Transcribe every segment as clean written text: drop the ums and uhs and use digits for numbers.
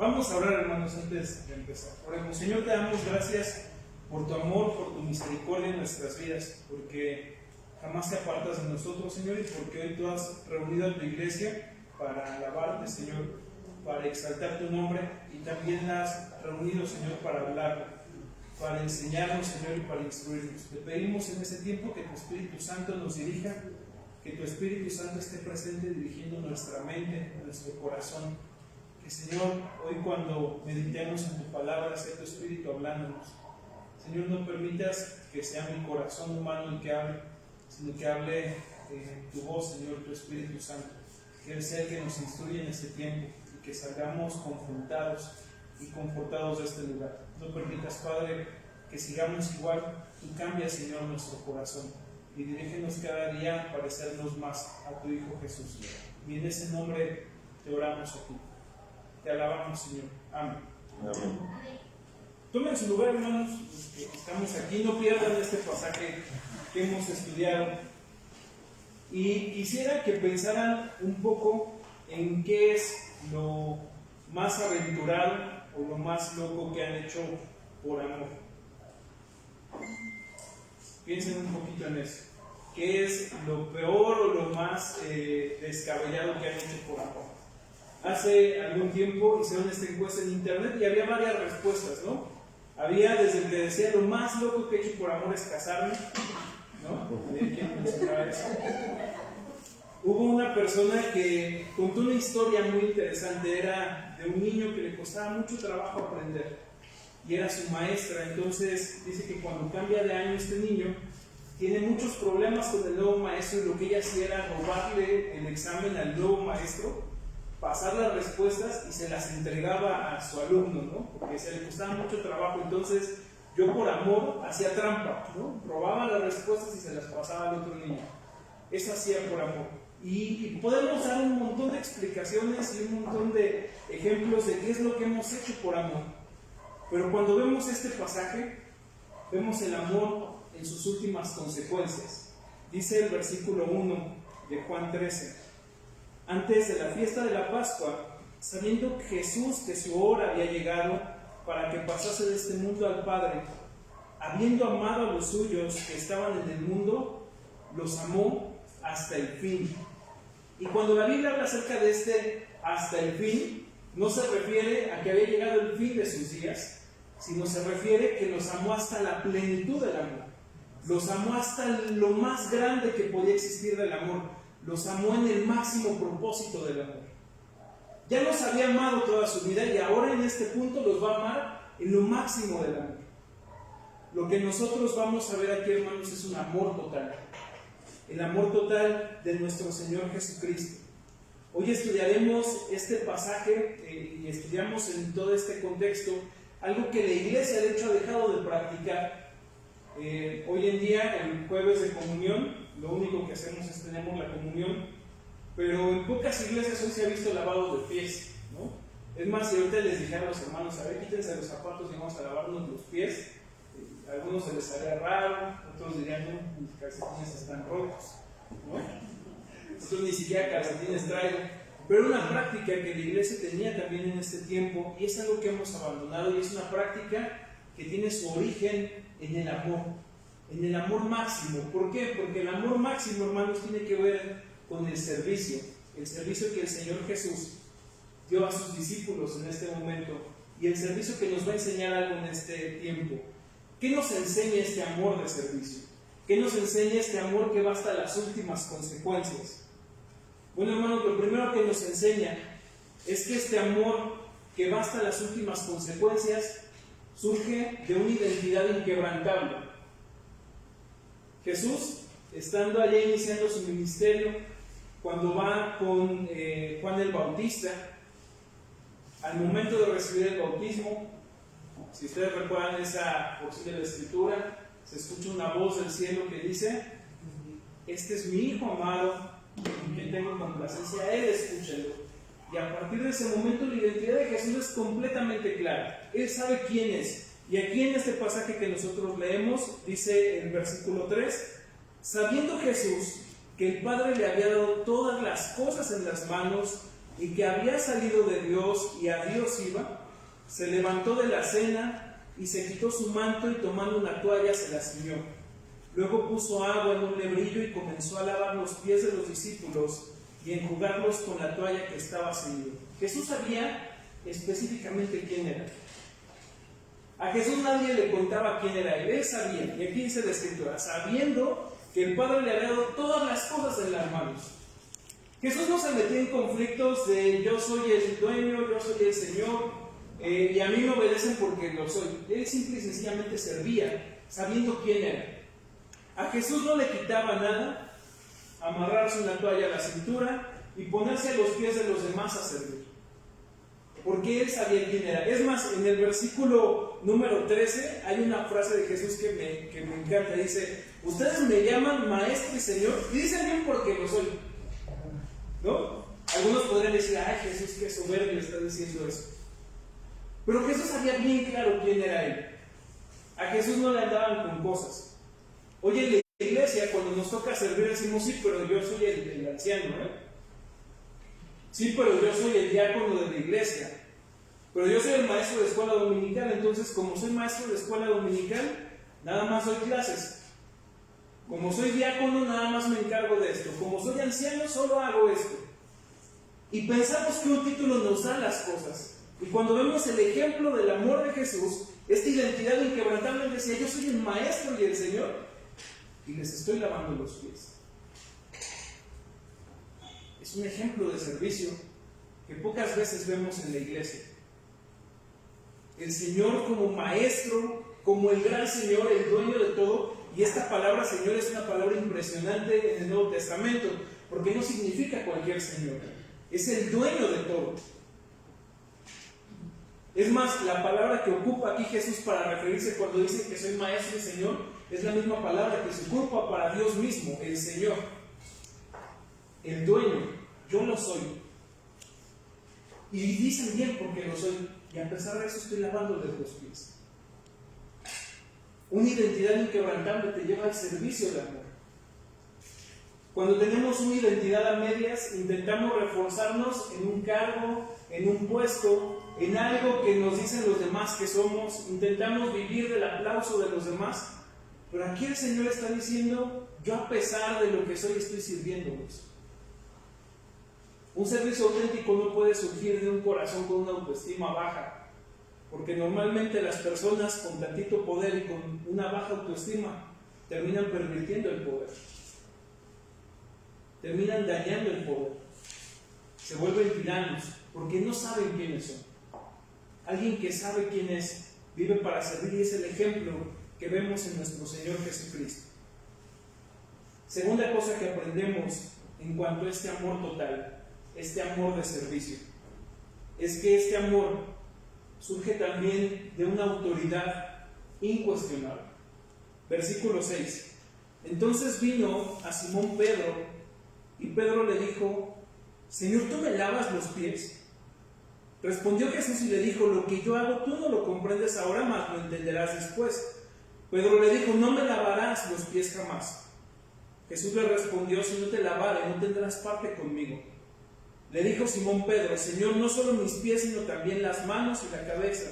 Vamos a orar, hermanos, antes de empezar. Oremos. Señor, te damos gracias por tu amor, por tu misericordia en nuestras vidas, porque jamás te apartas de nosotros, Señor, y porque hoy tú has reunido a tu iglesia para alabarte, Señor, para exaltar tu nombre, y también la has reunido, Señor, para hablar, para enseñarnos, Señor, y para instruirnos. Te pedimos en ese tiempo que tu Espíritu Santo nos dirija, que tu Espíritu Santo esté presente dirigiendo nuestra mente, nuestro corazón. Que, Señor, hoy cuando meditemos en tu palabra, sea tu Espíritu hablándonos. Señor, no permitas que sea mi corazón humano el que hable, sino que hable tu voz, Señor, tu Espíritu Santo. Que Él sea el que nos instruya en este tiempo y que salgamos confrontados y confortados de este lugar. No permitas, Padre, que sigamos igual. Tú cambias, Señor, nuestro corazón y dirígenos cada día a parecernos más a tu Hijo Jesús. Y en ese nombre te oramos a ti. Te alabamos, Señor. Amén. Amén. Tomen su lugar, hermanos, los que estamos aquí. No pierdan este pasaje que hemos estudiado. Y quisiera que pensaran un poco en qué es lo más aventurado o lo más loco que han hecho por amor. Piensen un poquito en eso. ¿Qué es lo peor o lo más descabellado que han hecho por amor? Hace algún tiempo hicieron esta encuesta en internet y había varias respuestas, ¿no? Había desde el que decía lo más loco que he hecho por amor es casarme, ¿no? ¿Había quien mencionaba eso? Hubo una persona que contó una historia muy interesante. Era de un niño que le costaba mucho trabajo aprender y era su maestra. Entonces dice que cuando cambia de año este niño tiene muchos problemas con el nuevo maestro, y lo que ella hacía era robarle el examen al nuevo maestro, pasar las respuestas y se las entregaba a su alumno, ¿no? Porque se le costaba mucho trabajo. Entonces yo por amor hacía trampa, ¿no? Robaba las respuestas y se las pasaba al otro niño. Eso hacía por amor. Y podemos dar un montón de explicaciones y un montón de ejemplos de qué es lo que hemos hecho por amor. Pero cuando vemos este pasaje, vemos el amor en sus últimas consecuencias. Dice el versículo 1 de Juan 13: antes de la fiesta de la Pascua, sabiendo Jesús que su hora había llegado para que pasase de este mundo al Padre, habiendo amado a los suyos que estaban en el mundo, los amó hasta el fin. Y cuando la Biblia habla acerca de este hasta el fin, no se refiere a que había llegado el fin de sus días, sino se refiere que los amó hasta la plenitud del amor. Los amó hasta lo más grande que podía existir del amor. Los amó en el máximo propósito del amor. Ya los había amado toda su vida y ahora en este punto los va a amar en lo máximo del amor. Lo que nosotros vamos a ver aquí, hermanos, es un amor total. El amor total de nuestro Señor Jesucristo. Hoy estudiaremos este pasaje y estudiamos en todo este contexto algo que la iglesia de hecho ha dejado de practicar. Hoy en día, el jueves de comunión, lo único que hacemos es tenemos la comunión, pero en pocas iglesias hoy se ha visto lavado de pies, ¿no? Es más, si ahorita les dijera a los hermanos, a ver, quítense los zapatos y vamos a lavarnos los pies, a algunos se les haría raro, otros dirían, no, mis calcetines están rojos, ¿no? Otros ni siquiera calcetines traigo. Pero una práctica que la iglesia tenía también en este tiempo, y es algo que hemos abandonado, y es una práctica que tiene su origen en el amor máximo. ¿Por qué? Porque el amor máximo, hermanos, tiene que ver con el servicio que el Señor Jesús dio a sus discípulos en este momento, y el servicio que nos va a enseñar algo en este tiempo. ¿Qué nos enseña este amor de servicio? ¿Qué nos enseña este amor que va hasta las últimas consecuencias? Bueno, hermanos, lo primero que nos enseña es que este amor que va hasta las últimas consecuencias surge de una identidad inquebrantable. Jesús, estando allá iniciando su ministerio, cuando va con Juan el Bautista, al momento de recibir el bautismo, si ustedes recuerdan esa porción de la Escritura, se escucha una voz del cielo que dice: este es mi Hijo amado, en quien tengo complacencia, Él escúchelo. Y a partir de ese momento la identidad de Jesús es completamente clara. Él sabe quién es. Y aquí en este pasaje que nosotros leemos, dice el versículo 3, sabiendo Jesús que el Padre le había dado todas las cosas en las manos y que había salido de Dios y a Dios iba, se levantó de la cena y se quitó su manto y tomando una toalla se la ciñó. Luego puso agua en un lebrillo y comenzó a lavar los pies de los discípulos y enjugarlos con la toalla que estaba ceñida. Jesús sabía específicamente quién era. A Jesús nadie le contaba quién era él sabía, y aquí dice la Escritura, sabiendo que el Padre le había dado todas las cosas en las manos. Jesús no se metía en conflictos de yo soy el dueño, yo soy el Señor, y a mí me obedecen porque lo soy. Él simple y sencillamente servía, sabiendo quién era. A Jesús no le quitaba nada amarrarse una toalla a la cintura y ponerse a los pies de los demás a servir, porque él sabía quién era. Es más, en el versículo número 13 hay una frase de Jesús que me encanta. Dice, ustedes me llaman maestro y Señor, y dicen bien porque lo soy, ¿no? Algunos podrían decir, ay Jesús, qué soberbio está diciendo eso. Pero Jesús sabía bien claro quién era él. A Jesús no le andaban con cosas. Oye, en la iglesia cuando nos toca servir decimos, sí, pero yo soy el anciano, ¿eh? Sí, pero yo soy el diácono de la iglesia. Pero yo soy el maestro de escuela dominical. Entonces, como soy maestro de escuela dominical, nada más doy clases. Como soy diácono, nada más me encargo de esto. Como soy anciano, solo hago esto. Y pensamos que un título nos da las cosas. Y cuando vemos el ejemplo del amor de Jesús, esta identidad inquebrantable, él decía, yo soy el maestro y el Señor, y les estoy lavando los pies. Es un ejemplo de servicio que pocas veces vemos en la iglesia. El Señor como maestro, como el gran Señor, el dueño de todo. Y esta palabra Señor es una palabra impresionante en el Nuevo Testamento, porque no significa cualquier Señor, es el dueño de todo. Es más, la palabra que ocupa aquí Jesús para referirse cuando dice que soy maestro y Señor, es la misma palabra que se ocupa para Dios mismo, el Señor, el dueño. Yo lo soy. Y dicen bien porque lo soy, y a pesar de eso estoy lavándoles los pies. Una identidad inquebrantable te lleva al servicio de amor. Cuando tenemos una identidad a medias, intentamos reforzarnos en un cargo, en un puesto, en algo que nos dicen los demás que somos. Intentamos vivir del aplauso de los demás. Pero aquí el Señor está diciendo, yo a pesar de lo que soy estoy sirviéndolos. Un servicio auténtico no puede surgir de un corazón con una autoestima baja, porque normalmente las personas con tantito poder y con una baja autoestima terminan pervirtiendo el poder, terminan dañando el poder, se vuelven tiranos porque no saben quiénes son. Alguien que sabe quién es, vive para servir, y es el ejemplo que vemos en nuestro Señor Jesucristo. Segunda cosa que aprendemos en cuanto a este amor total, este amor de servicio, es que este amor surge también de una autoridad incuestionable. Versículo 6. Entonces vino a Simón Pedro, y Pedro le dijo, Señor, ¿tú me lavas los pies? Respondió Jesús y le dijo, lo que yo hago tú no lo comprendes ahora, mas lo entenderás después. Pedro le dijo, no me lavarás los pies jamás. Jesús le respondió, si no te lavare, no tendrás parte conmigo. Le dijo Simón Pedro, Señor, no solo mis pies, sino también las manos y la cabeza.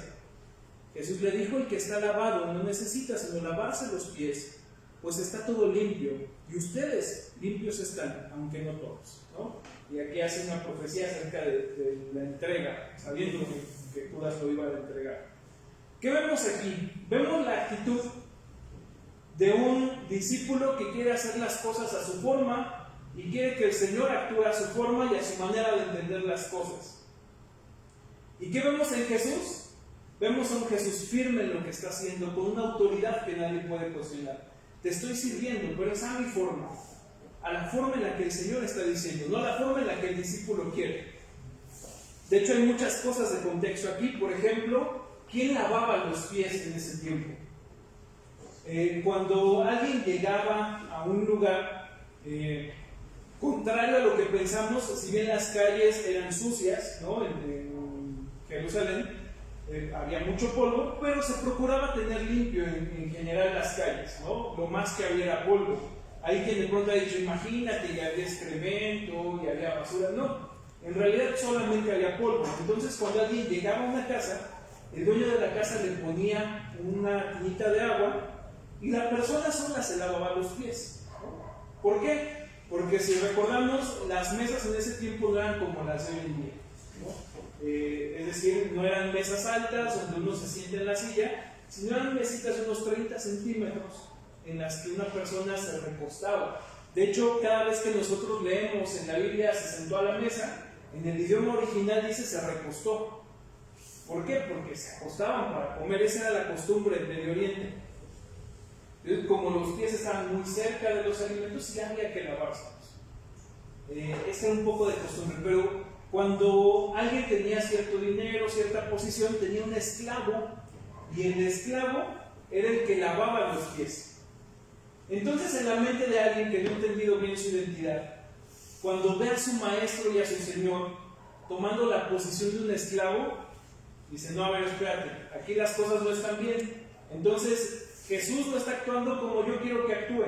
Jesús le dijo, el que está lavado no necesita sino lavarse los pies, pues está todo limpio, y ustedes limpios están, aunque no todos, ¿no? Y aquí hace una profecía acerca de la entrega, sabiendo que Judas lo iba a entregar. ¿Qué vemos aquí? Vemos la actitud de un discípulo que quiere hacer las cosas a su forma, y quiere que el Señor actúe a su forma y a su manera de entender las cosas. ¿Y qué vemos en Jesús? Vemos a un Jesús firme en lo que está haciendo, con una autoridad que nadie puede cuestionar. Te estoy sirviendo, pero es a mi forma, a la forma en la que el Señor está diciendo, no a la forma en la que el discípulo quiere. De hecho, hay muchas cosas de contexto aquí. Por ejemplo, ¿quién lavaba los pies en ese tiempo? Cuando alguien llegaba a un lugar, contrario a lo que pensamos, si bien las calles eran sucias, ¿no? En Jerusalén había mucho polvo, pero se procuraba tener limpio en general las calles, ¿no? Lo más que había era polvo. Hay quien de pronto ha dicho, imagínate, y había excremento, y había basura. No, En realidad solamente había polvo. Entonces cuando alguien llegaba a una casa, el dueño de la casa le ponía una tinita de agua y la persona sola se lavaba los pies, ¿no? ¿Por qué? Porque si recordamos, las mesas en ese tiempo no eran como las de hoy en día, ¿no? Es decir, no eran mesas altas donde uno se siente en la silla, sino eran mesitas de unos 30 centímetros en las que una persona se recostaba. De hecho, cada vez que nosotros leemos en la Biblia se sentó a la mesa, en el idioma original dice se recostó. ¿Por qué? Porque se acostaban para comer, esa era la costumbre del Medio Oriente. Entonces, como los pies estaban muy cerca de los alimentos, ya había que lavárselos. Esa era un poco de costumbre, pero cuando alguien tenía cierto dinero, cierta posición, tenía un esclavo, y el esclavo era el que lavaba los pies. Entonces, en la mente de alguien que no ha entendido bien su identidad, cuando ve a su maestro y a su señor tomando la posición de un esclavo, dice, no, a ver, espérate, aquí las cosas no están bien. Entonces, Jesús no está actuando como yo quiero que actúe.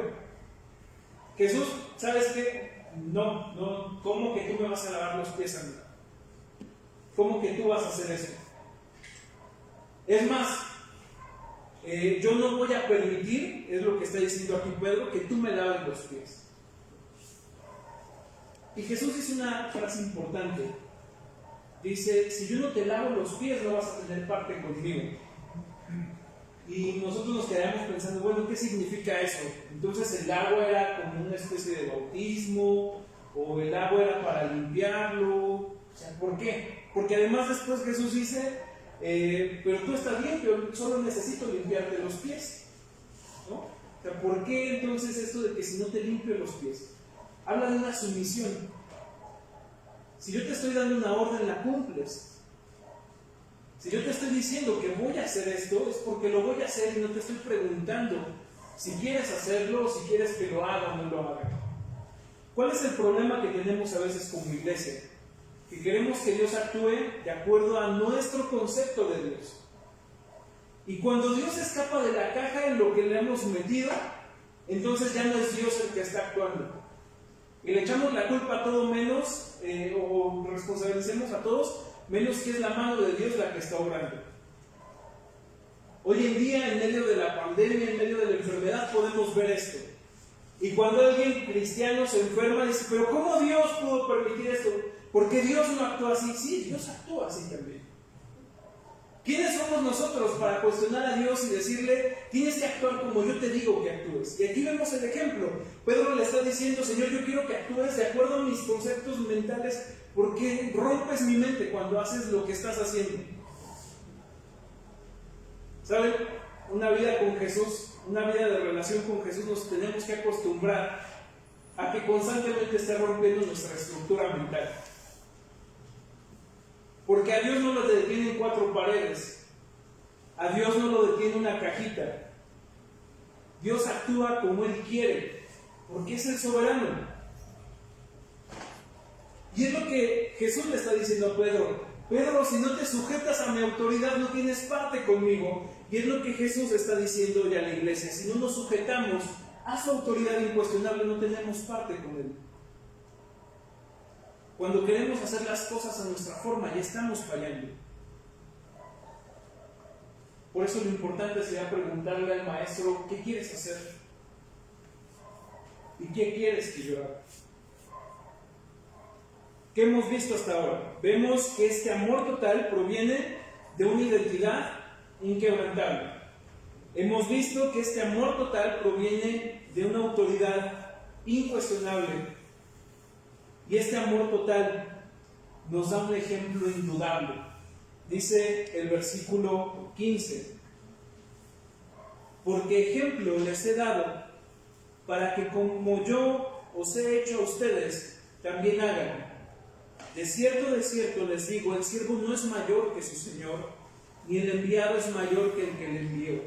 Jesús, ¿sabes qué? No, ¿cómo que tú me vas a lavar los pies a mí? ¿Cómo que tú vas a hacer eso? Es más, yo no voy a permitir, es lo que está diciendo aquí Pedro, que tú me laves los pies. Y Jesús dice una frase importante. Dice, si yo no te lavo los pies, no vas a tener parte conmigo. Y nosotros nos quedamos pensando, bueno, ¿qué significa eso? Entonces el agua era como una especie de bautismo, o el agua era para limpiarlo. O sea, ¿por qué? Porque además después Jesús dice, pero tú estás limpio, solo necesito limpiarte los pies, ¿no? O sea, ¿por qué entonces esto de que si no te limpio los pies? Habla de una sumisión. Si yo te estoy dando una orden, la cumples. Si yo te estoy diciendo que voy a hacer esto, es porque lo voy a hacer y no te estoy preguntando si quieres hacerlo o si quieres que lo haga o no lo haga. ¿Cuál es el problema que tenemos a veces como iglesia? Que queremos que Dios actúe de acuerdo a nuestro concepto de Dios. Y cuando Dios escapa de la caja en lo que le hemos metido, entonces ya no es Dios el que está actuando. Y le echamos la culpa a todo menos, o responsabilicemos a todos, menos que es la mano de Dios la que está obrando. Hoy en día, en medio de la pandemia, en medio de la enfermedad, podemos ver esto. Y cuando alguien cristiano se enferma, dice, pero ¿cómo Dios pudo permitir esto? Porque Dios no actúa así. Sí, Dios actúa así también. ¿Quiénes somos nosotros para cuestionar a Dios y decirle, tienes que actuar como yo te digo que actúes? Y aquí vemos el ejemplo. Pedro le está diciendo, Señor, yo quiero que actúes de acuerdo a mis conceptos mentales, porque rompes mi mente cuando haces lo que estás haciendo. ¿Saben? Una vida con Jesús, una vida de relación con Jesús, nos tenemos que acostumbrar a que constantemente esté rompiendo nuestra estructura mental. Porque a Dios no lo detienen 4 paredes, a Dios no lo detiene una cajita. Dios actúa como Él quiere, porque es el soberano. Y es lo que Jesús le está diciendo a Pedro. Pedro, si no te sujetas a mi autoridad, no tienes parte conmigo. Y es lo que Jesús está diciendo hoy a la iglesia. Si no nos sujetamos a su autoridad incuestionable, no tenemos parte con Él. Cuando queremos hacer las cosas a nuestra forma, ya estamos fallando. Por eso lo importante sería preguntarle al maestro, ¿qué quieres hacer? ¿Y qué quieres que yo haga? ¿Qué hemos visto hasta ahora? Vemos que este amor total proviene de una identidad inquebrantable. Hemos visto que este amor total proviene de una autoridad incuestionable. Y este amor total nos da un ejemplo indudable. Dice el versículo 15: porque ejemplo les he dado para que como yo os he hecho a ustedes, también hagan. De cierto les digo, el siervo no es mayor que su Señor, ni el enviado es mayor que el que le envió.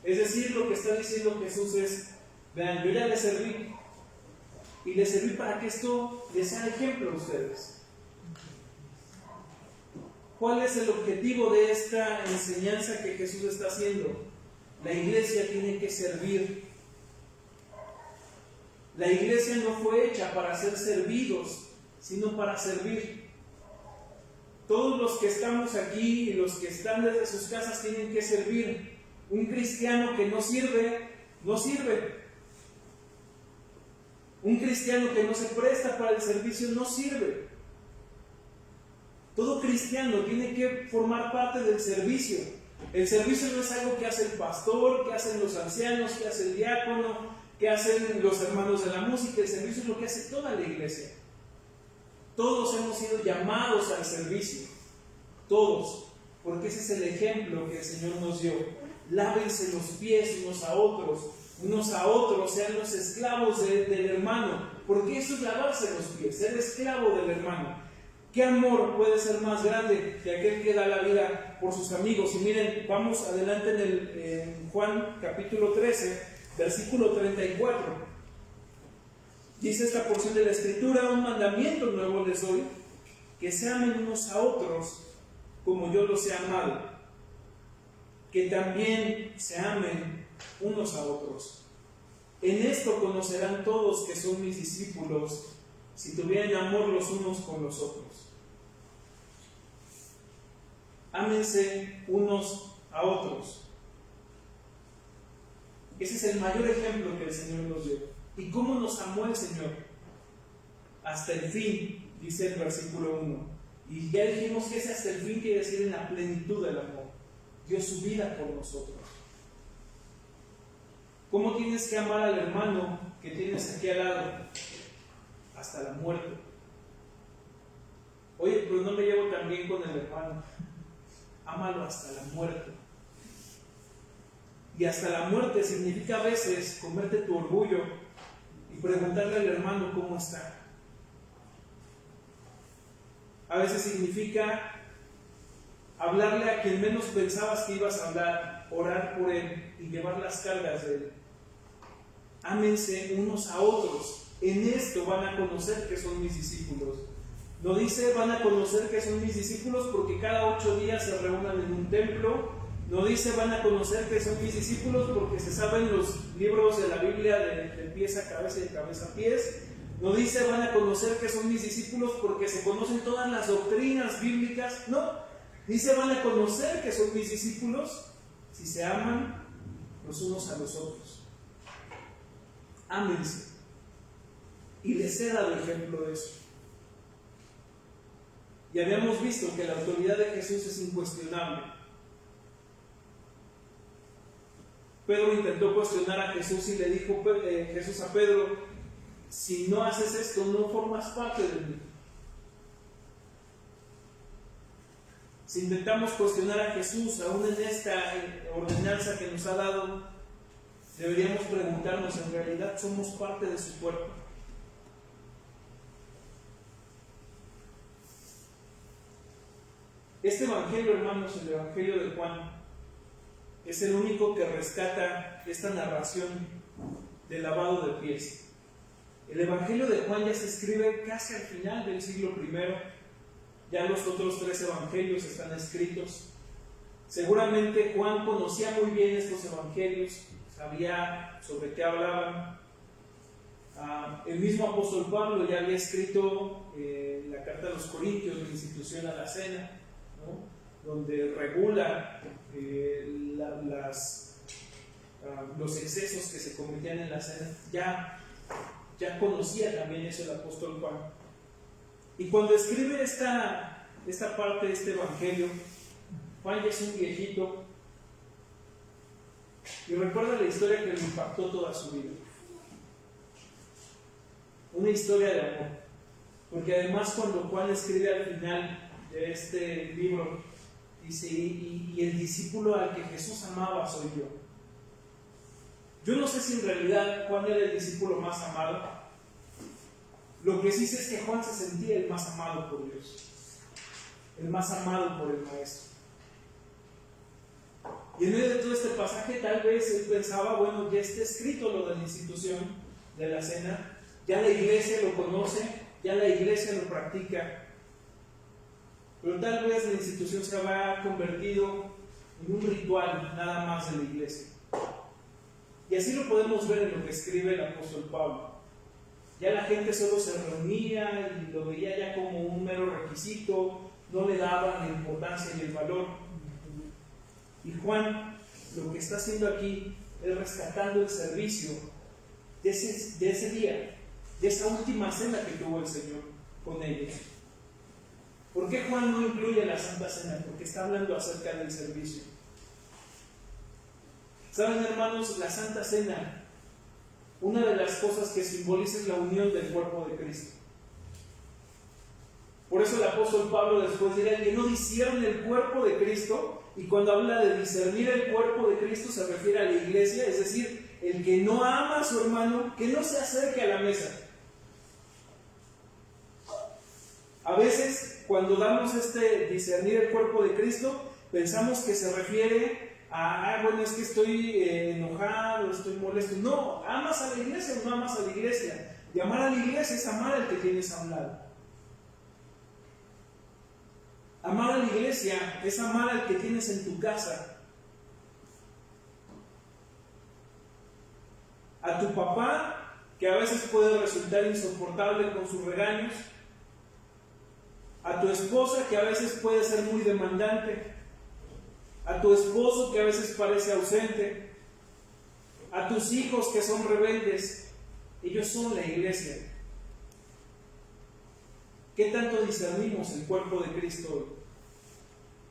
Es decir, lo que está diciendo Jesús es, vean, yo ya les serví, y les serví para que esto les sea ejemplo a ustedes. ¿Cuál es el objetivo de esta enseñanza que Jesús está haciendo? La iglesia tiene que servir. La iglesia no fue hecha para ser servidos, sino para servir. Todos los que estamos aquí y los que están desde sus casas tienen que servir. Un cristiano que no sirve, no sirve. Un cristiano que no se presta para el servicio, no sirve. Todo cristiano tiene que formar parte del servicio. El servicio no es algo que hace el pastor, que hacen los ancianos, que hace el diácono, que hacen los hermanos de la música. El servicio es lo que hace toda la iglesia. Todos hemos sido llamados al servicio. Todos. Porque ese es el ejemplo que el Señor nos dio. Lávense los pies unos a otros, sean los esclavos del hermano. Porque eso es lavarse los pies, ser esclavo del hermano. ¿Qué amor puede ser más grande que aquel que da la vida por sus amigos? Y miren, vamos adelante en Juan capítulo 13, versículo 34. Dice esta porción de la Escritura: un mandamiento nuevo les doy, que se amen unos a otros como yo los he amado, que también se amen unos a otros. En esto conocerán todos que son mis discípulos, si tuvieran amor los unos con los otros. Ámense unos a otros. Ese es el mayor ejemplo que el Señor nos dio. ¿Y cómo nos amó el Señor? Hasta el fin, dice el versículo 1. Y ya dijimos que ese hasta el fin quiere decir en la plenitud del amor. Dio su vida por nosotros. ¿Cómo tienes que amar al hermano que tienes aquí al lado? Hasta la muerte. Oye, pero no me llevo tan bien con el hermano. Ámalo hasta la muerte. Y hasta la muerte significa a veces comerte tu orgullo y preguntarle al hermano cómo está. A veces significa hablarle a quien menos pensabas que ibas a hablar, orar por él y llevar las cargas de él. Ámense unos a otros. En esto van a conocer que son mis discípulos. No dice van a conocer que son mis discípulos porque cada 8 días se reúnan en un templo. No dice van a conocer que son mis discípulos porque se saben los libros de la Biblia de pies a cabeza y de cabeza a pies. No dice van a conocer que son mis discípulos porque se conocen todas las doctrinas bíblicas. No, dice van a conocer que son mis discípulos si se aman los unos a los otros. Ámense. Y les he dado ejemplo de eso. Y habíamos visto que la autoridad de Jesús es incuestionable. Pedro intentó cuestionar a Jesús y le dijo Jesús a Pedro: si no haces esto, no formas parte de mí. Si intentamos cuestionar a Jesús, aún en esta ordenanza que nos ha dado, deberíamos preguntarnos, ¿en realidad somos parte de su cuerpo? Este evangelio, hermanos, el evangelio de Juan, es el único que rescata esta narración del lavado de pies. El evangelio de Juan ya se escribe casi al final del siglo I. Ya los otros 3 evangelios están escritos. Seguramente Juan conocía muy bien estos evangelios, sabía sobre qué hablaban. El mismo apóstol Pablo ya había escrito la carta a los Corintios, la institución a la cena, ¿no? Donde regula los excesos que se cometían en la cena. Ya conocía también eso el apóstol Juan. Y cuando escribe esta parte de este evangelio, Juan ya es un viejito y recuerda la historia que le impactó toda su vida. Una historia de amor. Porque además cuando Juan escribe al final de este libro, dice: y el discípulo al que Jesús amaba soy yo. Yo no sé si en realidad Juan era el discípulo más amado. Lo que sí sé es que Juan se sentía el más amado por Dios, el más amado por el Maestro. Y en medio de todo este pasaje, tal vez él pensaba: bueno, ya está escrito lo de la institución de la cena, ya la iglesia lo conoce, ya la iglesia lo practica. Pero tal vez la institución se habrá convertido en un ritual nada más de la iglesia. Y así lo podemos ver en lo que escribe el apóstol Pablo. Ya la gente solo se reunía y lo veía ya como un mero requisito, no le daban la importancia y el valor. Y Juan lo que está haciendo aquí es rescatando el servicio de ese día, de esa última cena que tuvo el Señor con ellos. ¿Por qué Juan no incluye la Santa Cena? Porque está hablando acerca del servicio. ¿Saben, hermanos? La Santa Cena, una de las cosas que simboliza es la unión del cuerpo de Cristo. Por eso el apóstol Pablo después dirá: el que no discierne el cuerpo de Cristo, y cuando habla de discernir el cuerpo de Cristo se refiere a la iglesia, es decir, el que no ama a su hermano, que no se acerque a la mesa. A veces, cuando damos discernir el cuerpo de Cristo, pensamos que se refiere a, bueno, es que estoy enojado, estoy molesto. No, ¿amas a la iglesia o no amas a la iglesia? Y amar a la iglesia es amar al que tienes a un lado. Amar a la iglesia es amar al que tienes en tu casa. A tu papá, que a veces puede resultar insoportable con sus regaños. A tu esposa, que a veces puede ser muy demandante. A tu esposo, que a veces parece ausente. A tus hijos, que son rebeldes. Ellos son la iglesia. ¿Qué tanto discernimos el cuerpo de Cristo hoy?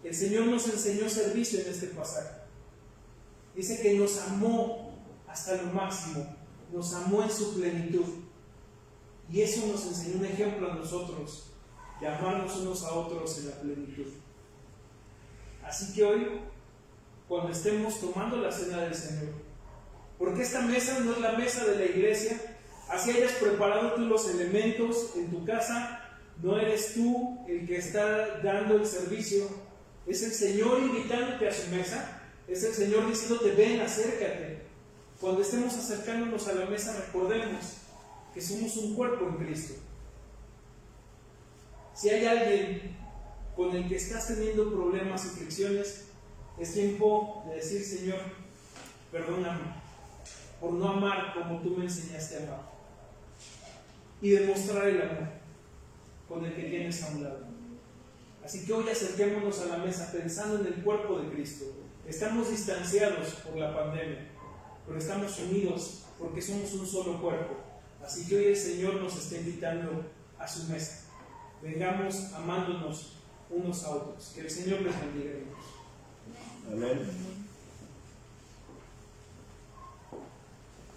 El Señor nos enseñó servicio en este pasaje. Dice que nos amó hasta lo máximo, nos amó en su plenitud. Y eso nos enseñó un ejemplo a nosotros, de amarnos unos a otros en la plenitud. Así que hoy, cuando estemos tomando la cena del Señor, porque esta mesa no es la mesa de la iglesia, así hayas preparado tú los elementos en tu casa, no eres tú el que está dando el servicio. Es el Señor invitándote a su mesa, es el Señor diciéndote: ven, acércate. Cuando estemos acercándonos a la mesa, recordemos que somos un cuerpo en Cristo. Si hay alguien con el que estás teniendo problemas y fricciones, es tiempo de decir: Señor, perdóname por no amar como tú me enseñaste a amar, y demostrar el amor con el que tienes a un lado. Así que hoy acerquémonos a la mesa pensando en el cuerpo de Cristo. Estamos distanciados por la pandemia, pero estamos unidos porque somos un solo cuerpo. Así que hoy el Señor nos está invitando a su mesa. Vengamos amándonos unos a otros. Que el Señor les bendiga. Amén.